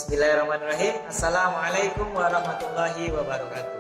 Bismillahirrahmanirrahim. Assalamualaikum warahmatullahi wabarakatuh.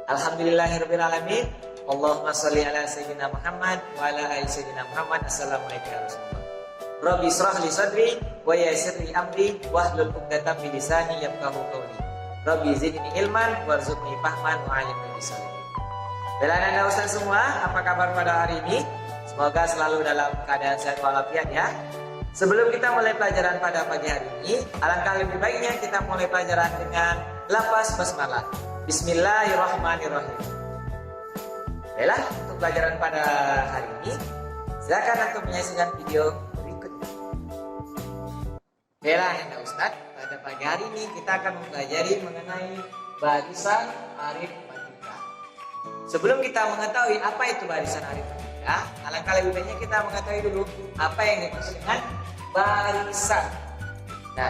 Alhamdulillahirabbil alamin. Allahumma shalli ala sayyidina Muhammad wa ala ali sayyidina Muhammad. Assalamualaikum warahmatullahi wabarakatuh. Rabbi shrah li sadri wa yassir li amri wahlul 'uqdatam min lisani yafqahu qawli. Rabbi zidni ilman warzuqni fahman wa 'allimni bisalihin. Bela Anda Ustaz semua, apa kabar pada hari ini? Semoga selalu dalam keadaan sehat walafiat ya. Sebelum kita mulai pelajaran pada pagi hari ini, alangkah lebih baiknya kita mulai pelajaran dengan lafaz basmalah. Bismillahirrahmanirrahim. Baiklah, untuk pelajaran pada hari ini, silakan untuk menyaksikan video berikutnya. Baiklah, Anda Ustaz, pada pagi hari ini kita akan mempelajari mengenai barisan aritmatika. Sebelum kita mengetahui apa itu barisan aritmatika, alangkah lebih baiknya kita mengetahui dulu apa yang dimaksud dengan barisan. Nah,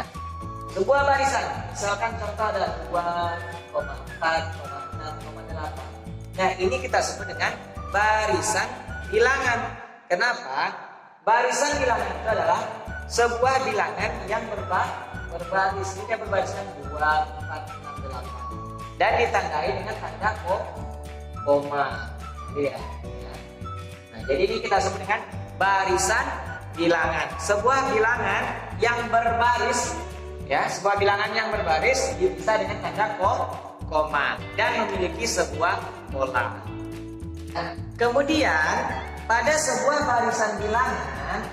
sebuah barisan, misalkan contoh ada 2,4, 6,8. Nah, ini kita sebut dengan barisan bilangan. Kenapa? Barisan bilangan itu adalah sebuah bilangan yang berbaris. Ini berbarisan 2, 4, 6, 8. Dan ditandai dengan tanda koma. Jadi ya. Nah, jadi ini kita sebut dengan barisan bilangan. Sebuah bilangan yang berbaris, ya, sebuah bilangan yang berbaris bisa dengan tanda koma dan memiliki sebuah pola. Nah, kemudian pada sebuah barisan bilangan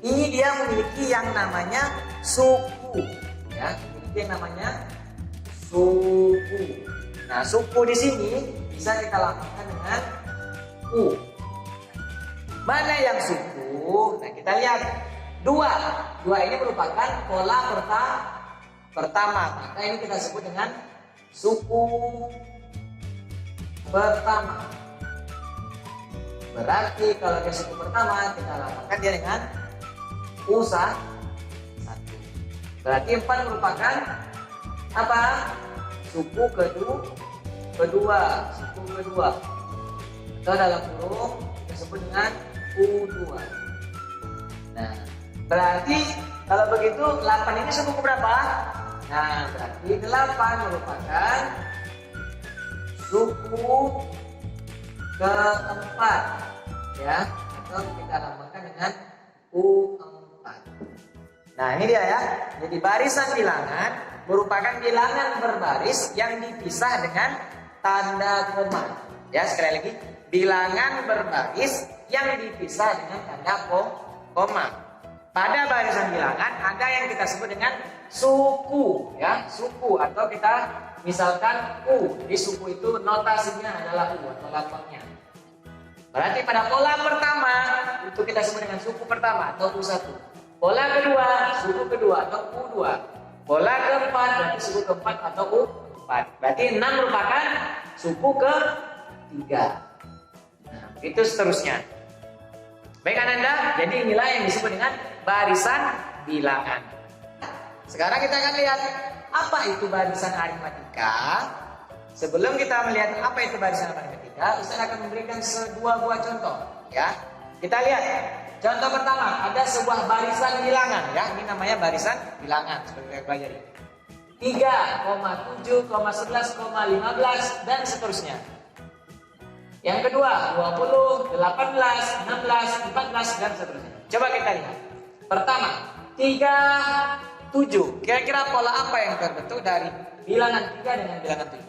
ini dia memiliki yang namanya suku, ya, memiliki yang namanya suku. Nah, suku di sini bisa kita lambangkan dengan U. Mana yang suku? Nah, kita lihat dua ini merupakan pola pertama. Maka ini kita sebut dengan suku pertama. Berarti kalau dia suku pertama, kita lambangkan dia dengan U1. Berarti 4 merupakan apa? Suku kedua. Atau dalam huruf disebut dengan U2. Nah, berarti kalau begitu 8 ini suku berapa? Nah, berarti 8 merupakan suku keempat, ya, atau kita lambangkan dengan U4. Nah, ini dia ya. Jadi barisan bilangan merupakan bilangan berbaris yang dipisah dengan tanda koma. Ya, sekali lagi, bilangan berbaris yang dipisah dengan tanda koma. Pada barisan bilangan ada yang kita sebut dengan suku, ya, suku, atau kita misalkan U. Di suku itu notasinya adalah U atau lambangnya. Berarti pada pola pertama itu kita sebut dengan suku pertama atau U1. Pola kedua, suku kedua atau U2. Pola keempat berarti suku keempat atau U4. Berarti 6 merupakan suku ketiga. Nah, itu seterusnya. Baik Anda, jadi inilah yang disebut dengan barisan bilangan. Sekarang kita akan lihat apa itu barisan aritmatika. Sebelum kita melihat apa itu barisan aritmatika, Ustaz akan memberikan dua buah contoh, ya. Kita lihat. Contoh pertama, ada sebuah barisan bilangan, ya. Ini namanya barisan bilangan seperti kita pelajari. 3,7, 11,15 dan seterusnya. Yang kedua, 20, 18, 16, 14 dan seterusnya. Coba kita lihat. Pertama, 37. Kira-kira pola apa yang terbentuk dari bilangan 3 dengan bilangan 7?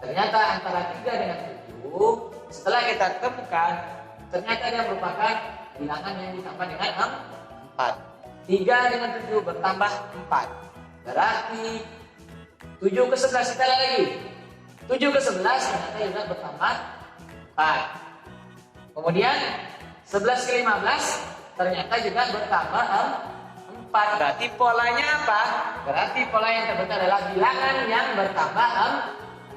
Ternyata antara 3 dengan 7, setelah kita temukan, ternyata dia merupakan bilangan yang ditambah dengan 4. 3 dengan 7 bertambah 4. Berarti 7 ke 11 kita lihat lagi. 7 ke 11 ternyata juga bertambah 4. Kemudian 11 ke 15 ternyata juga bertambah 4. Berarti polanya apa? Berarti pola yang terbentuk adalah bilangan yang bertambah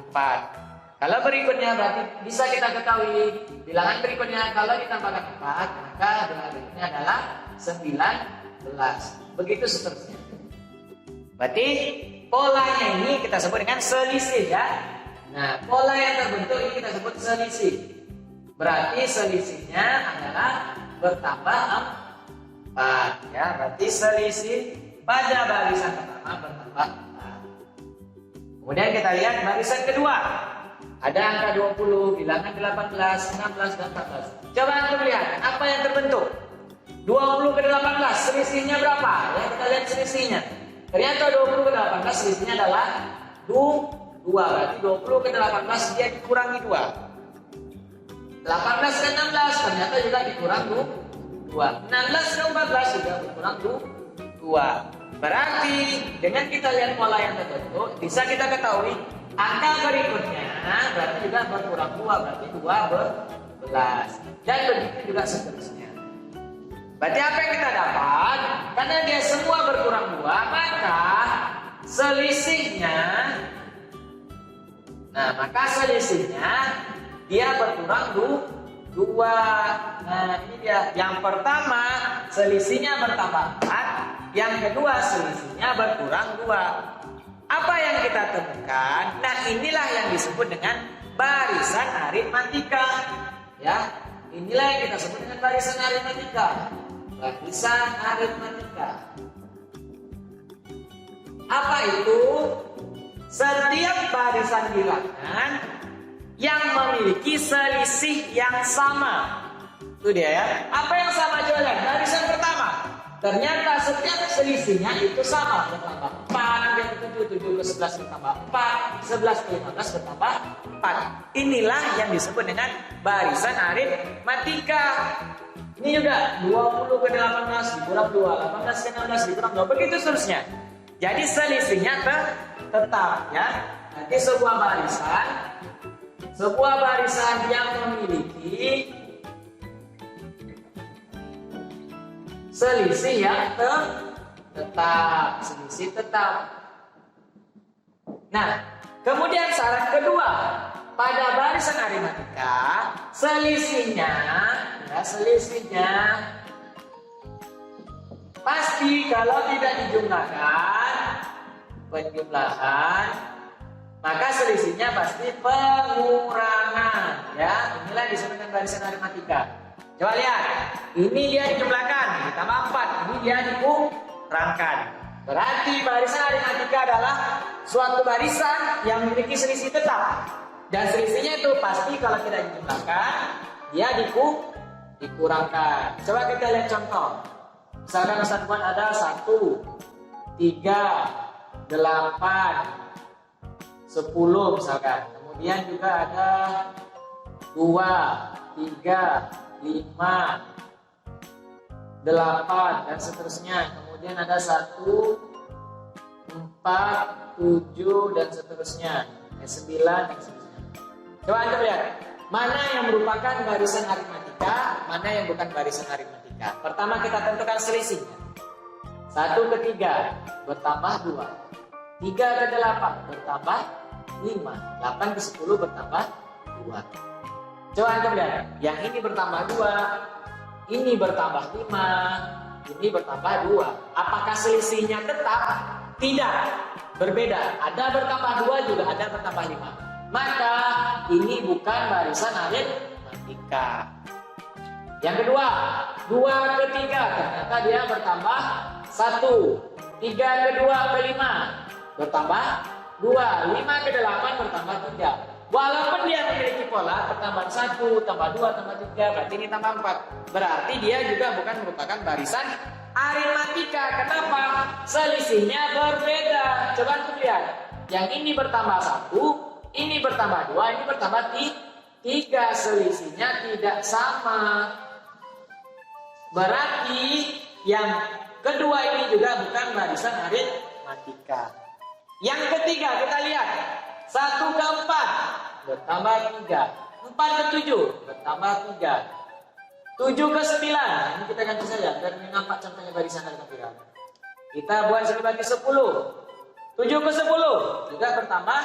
4. Kalau berikutnya berarti bisa kita ketahui bilangan berikutnya kalau ditambahkan 4 maka bilangan berikutnya adalah 19. Begitu seterusnya. Berarti polanya ini kita sebut dengan selisih, ya. Nah, pola yang terbentuk ini kita sebut selisih. Berarti selisihnya adalah bertambah 4, ya. Berarti selisih pada barisan pertama bertambah bertambah 4. Kemudian kita lihat barisan kedua. Ada angka 20, bilangan 18, 16, dan 14. Coba antum lihat, apa yang terbentuk? 20 ke 18, selisihnya berapa? Ya, kita lihat selisihnya. Ternyata 20 ke 18, selisihnya adalah 2. Berarti 20 ke 18 dia dikurangi 2. 18 ke 16 ternyata juga dikurang 2. 16 ke 14 juga berkurang 2. Berarti dengan kita lihat pola yang terbentuk, bisa kita ketahui angka berikutnya berarti juga berkurang 2, berarti 12. Dan begitu juga seterusnya. Berarti apa yang kita dapat? Karena dia semua berkurang 2, maka selisihnya dia berkurang 2. Nah, ini dia. Yang pertama selisihnya bertambah 4, yang kedua selisihnya berkurang 2. Apa yang kita temukan? Nah, inilah yang disebut dengan barisan aritmatika. Ya, inilah yang kita sebut dengan barisan aritmatika. Barisan aritmatika. Apa itu? Setiap barisan bilangan yang memiliki selisih yang sama. Itu dia ya. Apa yang sama coba lihat? Barisan pertama. Ternyata setiap selisihnya itu sama. Bertambah 4, yang ke 7, 7 ke 11 bertambah 4, 11 ke 15 bertambah 4. Inilah yang disebut dengan barisan aritmatika. Ini juga 20 ke 18 dikurang 2, 18 ke 16 dikurang 2, begitu seterusnya. Jadi selisihnya tetap ya. Nanti sebuah barisan yang memiliki selisih yang tetap. Nah, kemudian syarat kedua pada barisan aritmatika, selisihnya pasti kalau tidak dijumlahkan penjumlahan, maka selisihnya pasti pengurangan. Ya, inilah disebut dengan barisan aritmatika. Coba lihat, ini dia dijumlahkan, ditambah 4, ini dia dikurangkan. Berarti barisan aritmatika adalah suatu barisan yang memiliki selisih tetap. Dan selisihnya itu pasti kalau tidak dijumlahkan, dia dikurangkan. Coba kita lihat contoh. Misalkan Ustaz Fuad ada 1, 3, 8, 10 misalkan. Kemudian juga ada 2, 3, 5, 8 dan seterusnya. Kemudian ada 1, 4, 7 dan seterusnya. 9 dan seterusnya. Coba Anda lihat, mana yang merupakan barisan aritmatika, mana yang bukan barisan aritmatika. Pertama kita tentukan selisihnya. 1 ke 3 bertambah 2, 3 ke 8 bertambah 5, 8 ke 10 bertambah 2. Coba Anda lihat, yang ini bertambah 2, ini bertambah 5, ini bertambah 2. Apakah selisihnya tetap? Tidak, berbeda. Ada bertambah 2 juga ada bertambah 5. Maka ini bukan barisan aritmatika. Yang kedua, 2 ke 3 ternyata dia bertambah 1, 3 ke 2 ke 5 bertambah 2, 5 ke 8 bertambah 3. Walaupun dia memiliki pola pertambahan 1, tambah 2, tambah 3, berarti ini tambah 4. Berarti dia juga bukan merupakan barisan aritmatika. Kenapa? Selisihnya berbeda. Coba kita lihat. Yang ini bertambah 1, ini bertambah 2, ini bertambah 3. Selisihnya tidak sama. Berarti yang kedua ini juga bukan barisan aritmatika. Yang ketiga kita lihat. 1 ke 4 bertambah 3, 4 ke 7 bertambah 3, 7 ke 9. Ini kita ganti saja biar nampak contohnya barisan aritmatika. Kita buat 1 bagi 10. 7 ke 10 juga bertambah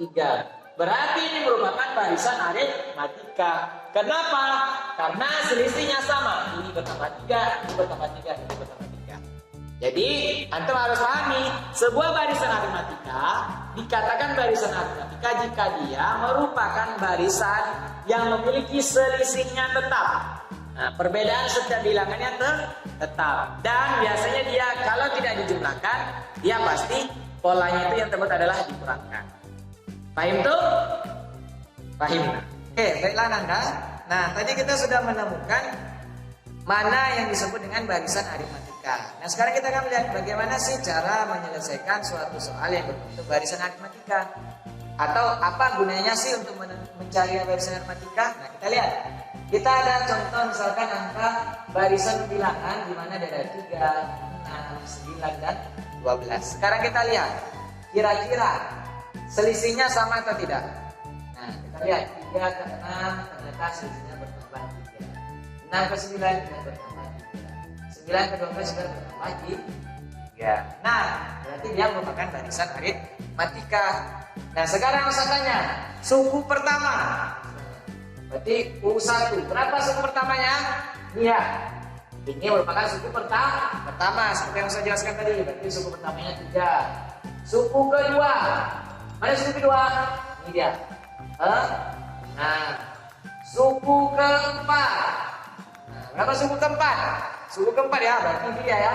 3. Berarti ini merupakan barisan aritmatika. Kenapa? Karena selisihnya sama. Ini bertambah 3, ini bertambah 3, ini bertambah 3. Jadi, antum harus pahami, sebuah barisan aritmatika dikatakan barisan aritmatika jika dia merupakan barisan yang memiliki selisihnya tetap. Nah, perbedaan setiap bilangannya tetap. Dan biasanya dia kalau tidak dijumlahkan, dia pasti polanya itu yang terbit adalah dikurangkan. Paham tuh? Paham. Oke, baiklah Nanda. Nah, tadi kita sudah menemukan mana yang disebut dengan barisan aritmatika. Nah, sekarang kita akan melihat bagaimana sih cara menyelesaikan suatu soal yang berbentuk barisan aritmatika. Atau apa gunanya sih untuk mencari barisan aritmatika? Nah, kita lihat. Kita ada contoh misalkan angka barisan bilangan di mana ada 3, 6, 9, dan 12. Sekarang kita lihat. Kira-kira selisihnya sama atau tidak? Nah, kita lihat 3 ke 6 ternyata selisihnya bertambah 3. 6 ke 9 juga bertambah 3. 9 ke 12 juga bertambah 3. Nah, berarti dia merupakan barisan aritmatika. Nah, sekarang saya tanya, suku pertama. Berarti U1. Berapa suku pertamanya? Iya. Ini merupakan suku pertama. Seperti yang saya jelaskan tadi. Berarti suku pertamanya 3. Suku kedua. Mana suku kedua? Ini dia. Nah, suku keempat. Nah, berapa suku keempat? Suku keempat ya, berarti dia ya.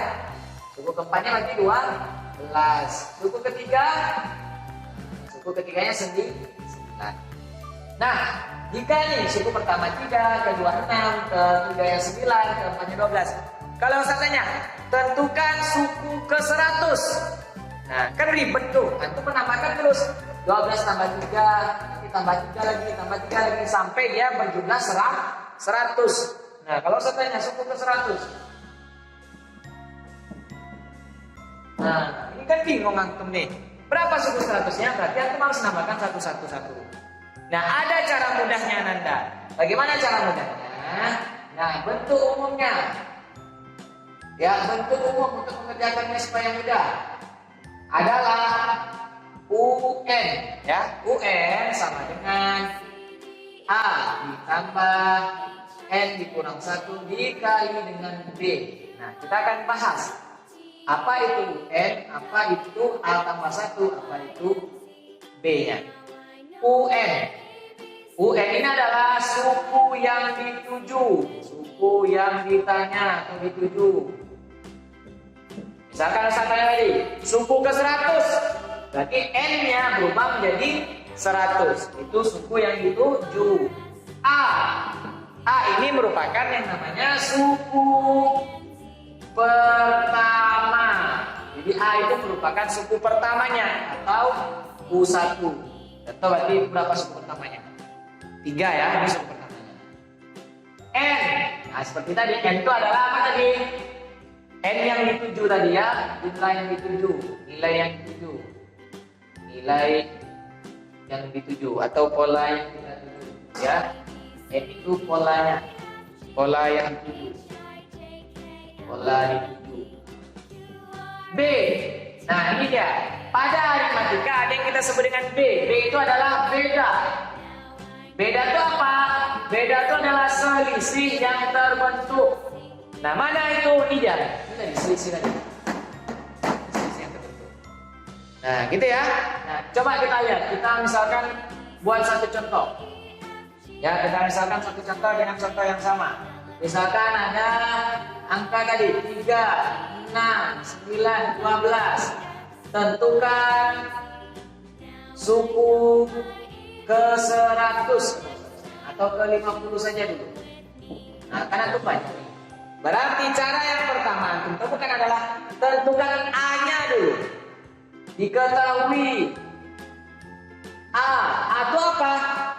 Suku keempatnya berarti 12. Suku ketiga. Suku ketiganya 9. Nah, jika nih suku pertama 3, kedua 6, ketiga yang 9, keempatnya 12. Kalau saya tanya, tentukan suku ke 100. Nah, kan ribet tuh. Antum menambahkan terus 12 tambah 3, nanti tambah 3 lagi, tambah 3 lagi sampai dia berjumlah 100. Nah, kalau saya tanya suku ke 100. Nah, ini kan bingung antum nih. Berapa suku 100-nya? Berarti antum harus nambahkan satu. Nah, ada cara mudahnya Nanda. Bagaimana cara mudahnya? Nah, bentuk umumnya. Ya, bentuk umum untuk mengerjakannya supaya mudah adalah UN. Ya, UN sama dengan A ditambah N dikurang 1 dikali dengan B. Nah, kita akan bahas apa itu UN, apa itu A tambah 1, apa itu B-nya. UN ini adalah suku yang dituju, suku yang ditanya atau dituju. Misalkan saya tanya tadi, suku ke 100, berarti N-nya berubah menjadi 100. Itu suku yang dituju. A ini merupakan yang namanya suku pertama. Jadi A itu merupakan suku pertamanya atau U1. Atau berarti berapa suku pertamanya? 3 ya, ini suku pertamanya. N. Nah, seperti tadi, N itu adalah apa tadi? N yang dituju tadi ya, jumlah yang dituju, nilai yang dituju. Nilai yang dituju atau pola yang kita tuju ya. N itu polanya. Pola yang dituju. Pola dituju. B. Nah, ini dia. Pada aritmatika ada yang kita sebut dengan B. B itu adalah beda. Beda itu apa? Beda itu adalah selisih yang terbentuk. Nah, mana itu? Ini dia. Ini tadi selisih tadi. Selisih yang terbentuk. Nah, gitu ya. Nah, coba kita lihat. Kita misalkan buat satu contoh. Ya, kita misalkan satu contoh dengan contoh yang sama. Misalkan ada angka tadi 3, 6, 9, 12. Tentukan suku ke 100 atau ke 50 saja dulu. Nah, karena itu banyak. Berarti cara yang pertama antum tentukan adalah tentukan A-nya dulu. Diketahui A atau apa?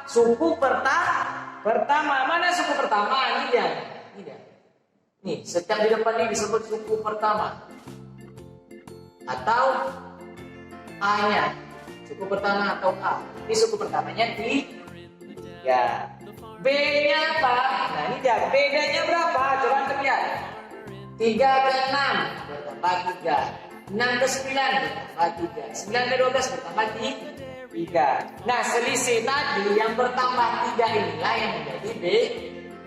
Suku pertama. Mana suku pertama? Ini dia. Nih, setiap di depan ini disebut suku pertama. Atau A-nya, suku pertama atau A. Ini suku pertamanya ya. B-nya apa? Nah, ini dia. Bedanya berapa? Coba kita lihat. 3 ke 6 bertambah 3. 6 ke 9 bertambah 3. 9 ke 12 bertambah 3. Nah, selisih tadi yang bertambah 3 inilah yang menjadi B.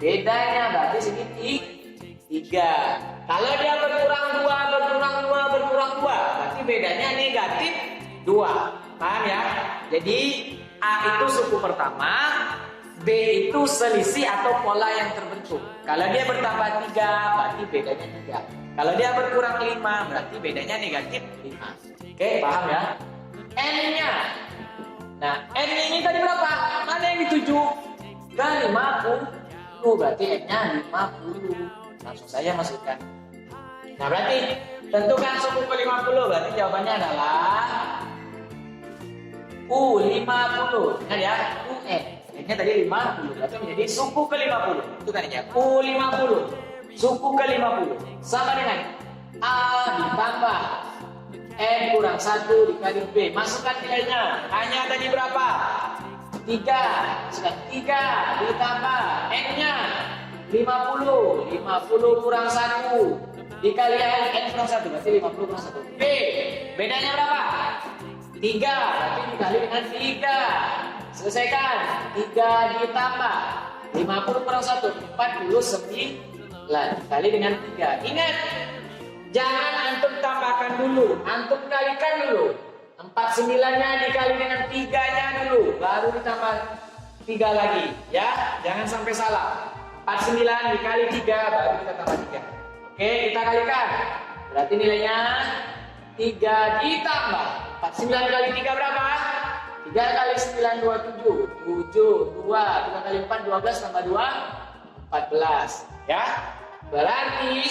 Bedanya berarti sini 3. Kalau dia berkurang 2, berarti bedanya negatif 2. Paham ya? Jadi A itu suku pertama, B B itu selisih atau pola yang terbentuk. Kalau dia bertambah 3, berarti bedanya 3. Kalau dia berkurang 5, berarti bedanya negatif 5. Oke, paham ya? N-nya. Nah, N ini tadi berapa? Mana yang dituju? Ke 50. Berarti N-nya 50. Langsung saja masukkan. Nah, berarti tentukan suku ke 50. Berarti jawabannya adalah U50. Ingat ya, UN. N-nya tadi 50. Berarti menjadi suku ke 50. Itu kan ya, U50. Suku ke 50. Sama dengan A ditambah N kurang 1 dikali B. Masukkan nilainya. Hanya tadi berapa? 3. Masukkan 3 ditambah N-nya 50. 50 kurang 1 dikali N kurang 1. Berarti 50 kurang 1. B. Bedanya berapa? 3. Berarti dikali dengan 3. Selesaikan. 3 ditambah 50 kurang 1. 49. Dikali dengan 3. Ingat, jangan antum tambahkan dulu, antum kalikan dulu. 49-nya dikali dengan 3-nya dulu, baru ditambah 3 lagi. Ya, jangan sampai salah. 49 dikali 3, baru kita tambah 3. Oke, kita kalikan. Berarti nilainya 3 ditambah 49 kali 3 berapa? 3 kali 9, 27. 7, 2, 3 kali 4, 12 tambah 2, 14. Ya, berarti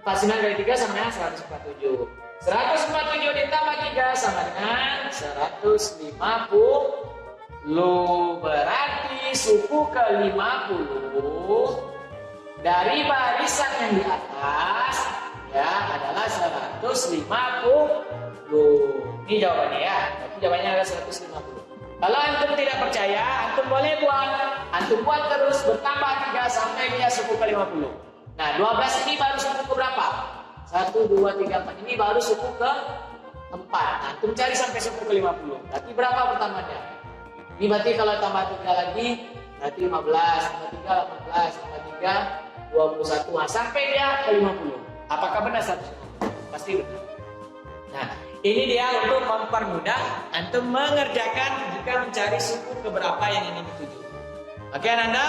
49 kali 3 sama dengan 147. 147 ditambah 3 sama dengan 150. Berarti suku ke 50 dari barisan yang di atas ya adalah 150. Ini jawabannya ya. Berarti jawabannya adalah 150. Kalau antum tidak percaya, antum boleh buat. Antum buat terus bertambah 3 sampai dia suku ke 50. Nah, 12 ini baru suku ke berapa? 1, 2, 3, 4. Ini baru suku ke 4. Nah, antum cari sampai suku ke 50. Berarti berapa pertamanya? Ini berarti kalau tambah 3 lagi, berarti 15, tambah 3, 18, tambah 3, 21. Nah, sampai dia ke 50. Apakah benar 1? Pasti benar. Nah, ini dia untuk mempermudah antum mengerjakan jika mencari suku ke berapa yang ingin dituju. Oke Ananda,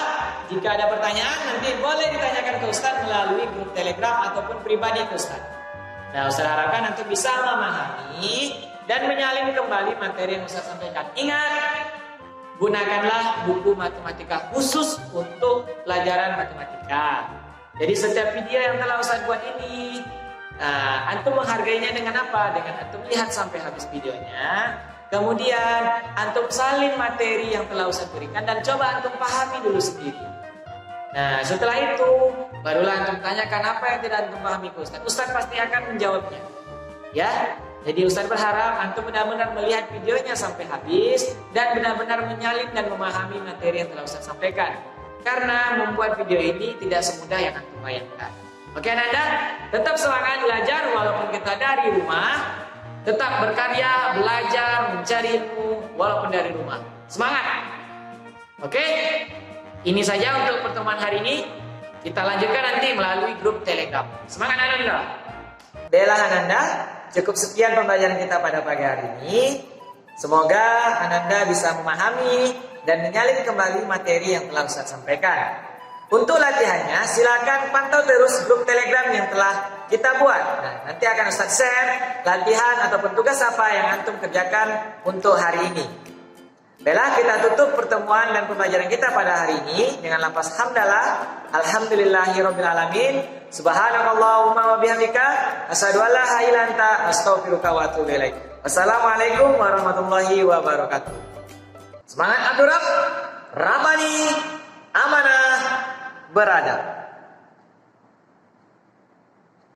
jika ada pertanyaan nanti boleh ditanyakan ke Ustadz melalui grup Telegram ataupun pribadi ke Ustadz. Nah, Ustadz harapkan antum bisa memahami dan menyalin kembali materi yang Ustadz sampaikan. Ingat, gunakanlah buku matematika khusus untuk pelajaran matematika. Jadi setiap video yang telah Ustadz buat ini, antum menghargainya dengan apa? Dengan antum lihat sampai habis videonya. Kemudian antum salin materi yang telah Ustadz berikan dan coba antum pahami dulu sendiri. Nah, setelah itu barulah antum tanyakan apa yang tidak antum pahami ke Ustadz. Ustadz pasti akan menjawabnya. Ya. Jadi Ustadz berharap antum benar-benar melihat videonya sampai habis dan benar-benar menyalin dan memahami materi yang telah Ustadz sampaikan. Karena membuat video ini tidak semudah yang antum bayangkan. Oke Ananda, tetap semangat belajar walaupun kita dari rumah. Tetap berkarya, belajar, mencari ilmu walaupun dari rumah. Semangat. Oke? Ini saja untuk pertemuan hari ini. Kita lanjutkan nanti melalui grup Telegram. Semangat Ananda. Baiklah Ananda, cukup sekian pembelajaran kita pada pagi hari ini. Semoga Ananda bisa memahami dan menyalin kembali materi yang telah Ustadz sampaikan. Untuk latihannya, silakan pantau terus grup Telegram yang telah kita buat. Nah, nanti akan Ustadz share latihan ataupun tugas apa yang antum kerjakan untuk hari ini. Baiklah, kita tutup pertemuan dan pembelajaran kita pada hari ini dengan lafaz hamdalah. Alhamdulillahirobbilalamin. Subhanakallahumma wa bihamdika asyhadu an la ilaha illa anta astaghfiruka wa atubu ilaik. Wassalamualaikum warahmatullahi wabarakatuh. Semangat Abdurrahman, Rabani, amanah, beradab.